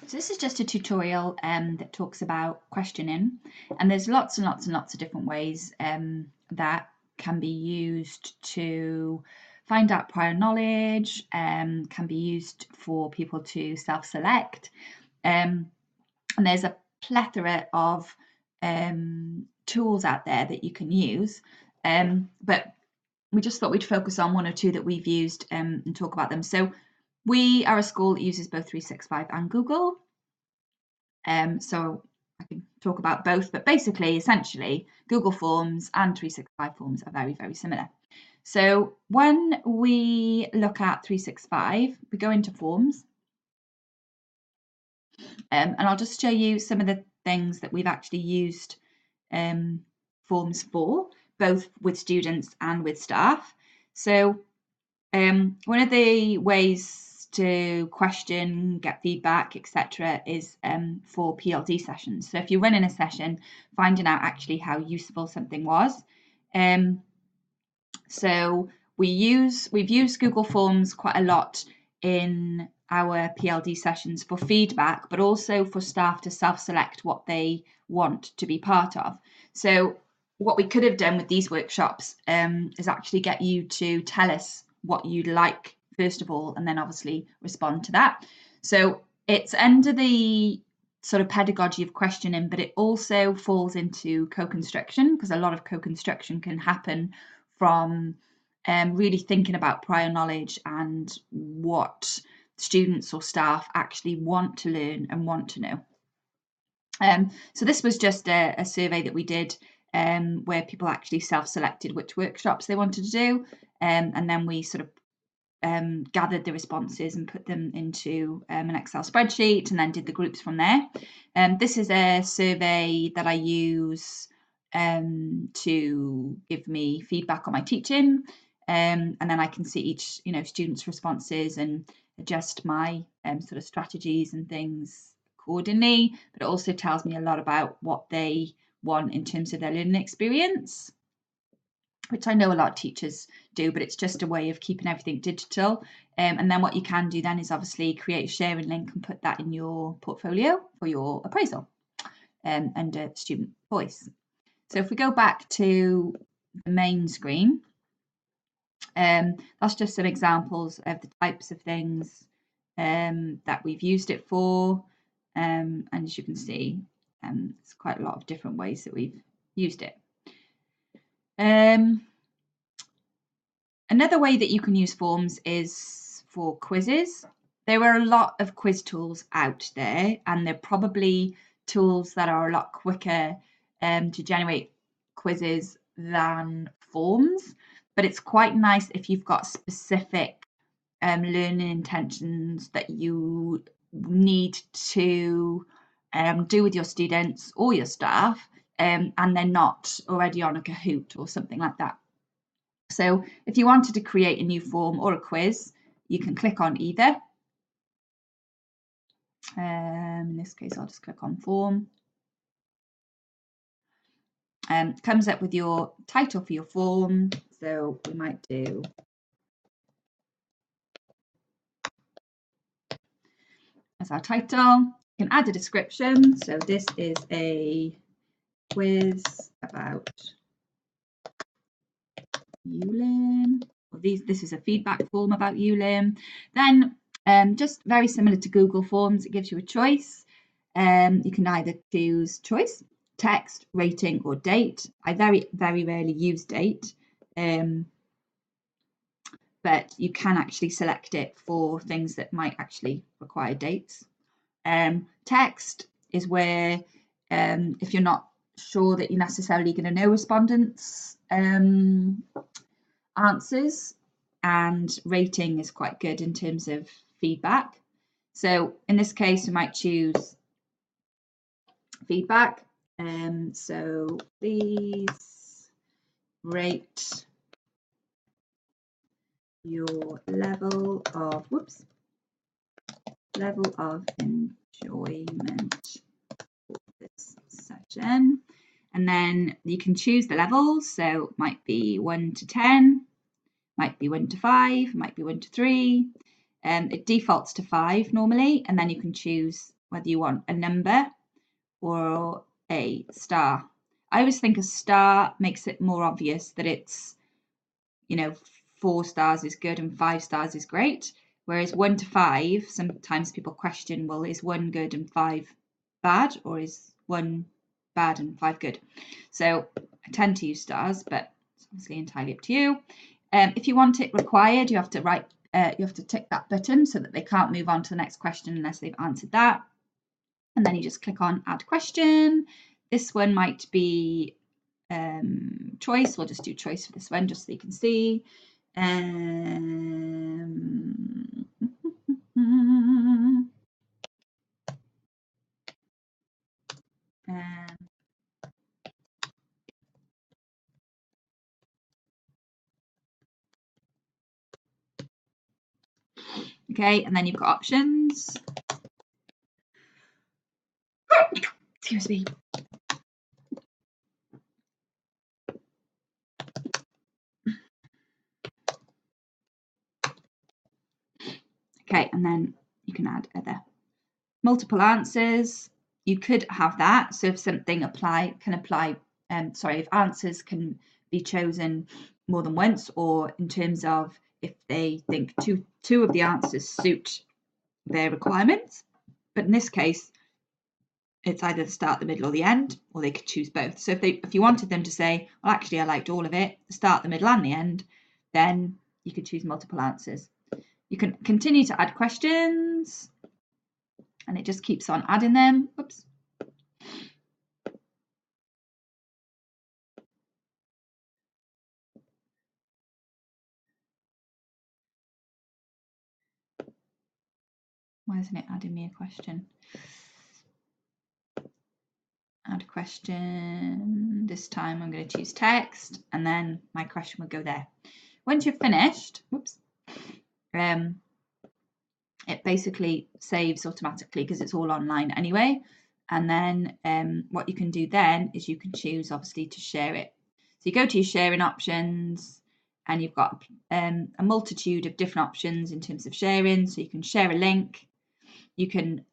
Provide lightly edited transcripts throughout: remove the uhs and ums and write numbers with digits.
So this is just a tutorial that talks about questioning, and there's lots and lots and lots of different ways that can be used to find out prior knowledge, can be used for people to self-select, and there's a plethora of tools out there that you can use, but we just thought we'd focus on one or two that we've used and talk about them. So we are a school that uses both 365 and Google. So I can talk about both, but basically, essentially, Google Forms and 365 Forms are very, very similar. So when we look at 365, we go into Forms, and I'll just show you some of the things that we've actually used Forms for, both with students and with staff. So one of the ways to question, get feedback, etc., is for PLD sessions. So if you're running a session, finding out actually how useful something was. So we've used Google Forms quite a lot in our PLD sessions for feedback, but also for staff to self-select what they want to be part of. So what we could have done with these workshops is actually get you to tell us what you'd like first of all, and then obviously respond to that. So it's under the sort of pedagogy of questioning, but it also falls into co-construction, because a lot of co-construction can happen from really thinking about prior knowledge and what students or staff actually want to learn and want to know. So this was just a survey that we did where people actually self-selected which workshops they wanted to do, and then we sort of gathered the responses and put them into an Excel spreadsheet and then did the groups from there. This is a survey that I use to give me feedback on my teaching, and then I can see each student's responses and adjust my sort of strategies and things accordingly. But it also tells me a lot about what they want in terms of their learning experience, which I know a lot of teachers do, but it's just a way of keeping everything digital. And then what you can do then is obviously create a sharing link and put that in your portfolio for your appraisal under student voice. So if we go back to the main screen, that's just some examples of the types of things that we've used it for. And as you can see, there's quite a lot of different ways that we've used it. Another way that you can use Forms is for quizzes. There are a lot of quiz tools out there, and they're probably tools that are a lot quicker to generate quizzes than Forms. But it's quite nice if you've got specific learning intentions that you need to do with your students or your staff, and they're not already on a Kahoot or something like that. So if you wanted to create a new form or a quiz, you can click on either. In this case, I'll just click on form. Comes up with your title for your form. So we might do as our title. You can add a description. So this is a quiz about ULIM. This is a feedback form about ULIM. Then just very similar to Google Forms, it gives you a choice. You can either choose choice, text, rating, or date. I very, very rarely use date, but you can actually select it for things that might actually require dates. Text is where if you're not sure that you're necessarily going to know respondents' answers, and rating is quite good in terms of feedback. So in this case, we might choose feedback. So please rate your level of enjoyment for this session. And then you can choose the levels. So it might be 1 to 10, might be 1 to 5, might be 1 to 3. It defaults to 5 normally, and then you can choose whether you want a number or a star. I always think a star makes it more obvious that it's, 4 stars is good and 5 stars is great. Whereas 1 to 5, sometimes people question, well, is 1 good and 5 bad, or is 1 bad and 5 good? So I tend to use stars, but it's obviously entirely up to you. If you want it required, you have to tick that button so that they can't move on to the next question unless they've answered that. And then you just click on add question. This one might be choice. We'll just do choice for this one just so you can see. Okay, and then you've got options. Excuse me. Okay, and then you can add other multiple answers. You could have that. So if something if answers can be chosen more than once, or in terms of if they think two of the answers suit their requirements. But in this case, it's either the start, the middle, or the end, or they could choose both. So if you wanted them to say, well, actually, I liked all of it, the start, the middle, and the end, then you could choose multiple answers. You can continue to add questions, and it just keeps on adding them. Oops. Why isn't it adding me a question? Add question. This time I'm going to choose text, and then my question will go there. Once you're finished, whoops, it basically saves automatically because it's all online anyway. And then what you can do then is you can choose, obviously, to share it. So you go to your sharing options, and you've got a multitude of different options in terms of sharing. So you can share a link. You can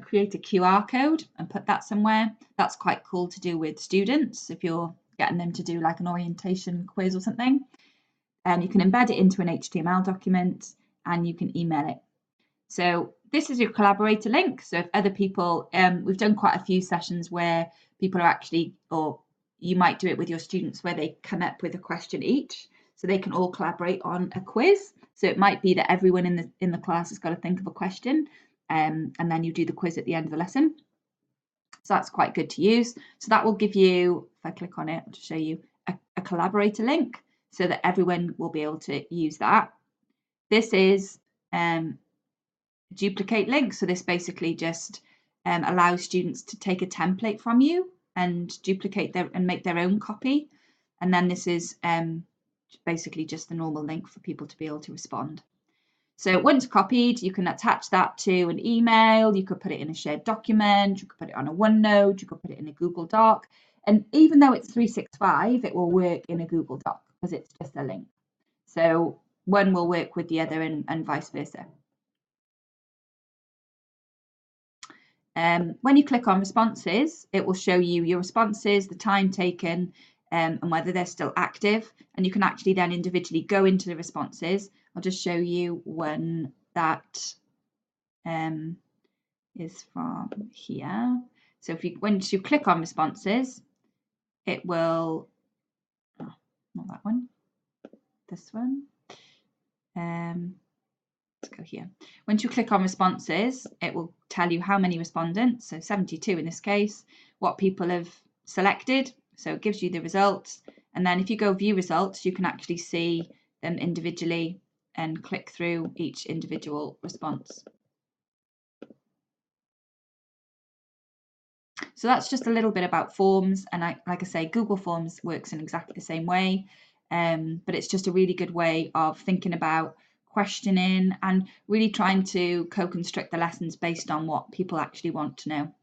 create a QR code and put that somewhere. That's quite cool to do with students if you're getting them to do like an orientation quiz or something. And you can embed it into an HTML document, and you can email it. So this is your collaborator link. So if other people, we've done quite a few sessions where people are actually, or you might do it with your students where they come up with a question each, so they can all collaborate on a quiz. So it might be that everyone in the class has got to think of a question, and then you do the quiz at the end of the lesson. So that's quite good to use. So that will give you, if I click on it, I'll just show you a collaborator link so that everyone will be able to use that. This is duplicate link. So this basically just allows students to take a template from you and duplicate and make their own copy. And then this is basically just the normal link for people to be able to respond. So once copied, you can attach that to an email. You could put it in a shared document. You could put it on a OneNote. You could put it in a Google Doc. And even though it's 365, it will work in a Google Doc because it's just a link. So one will work with the other and vice versa. When you click on responses, it will show you your responses, the time taken, and whether they're still active. And you can actually then individually go into the responses. I'll just show you one that is from here. So once you click on responses, it will, not that one, this one. Let's go here. Once you click on responses, it will tell you how many respondents, so 72 in this case, what people have selected. So it gives you the results. And then if you go view results, you can actually see them individually and click through each individual response. So that's just a little bit about forms. And like I say, Google Forms works in exactly the same way. But it's just a really good way of thinking about questioning and really trying to co-construct the lessons based on what people actually want to know.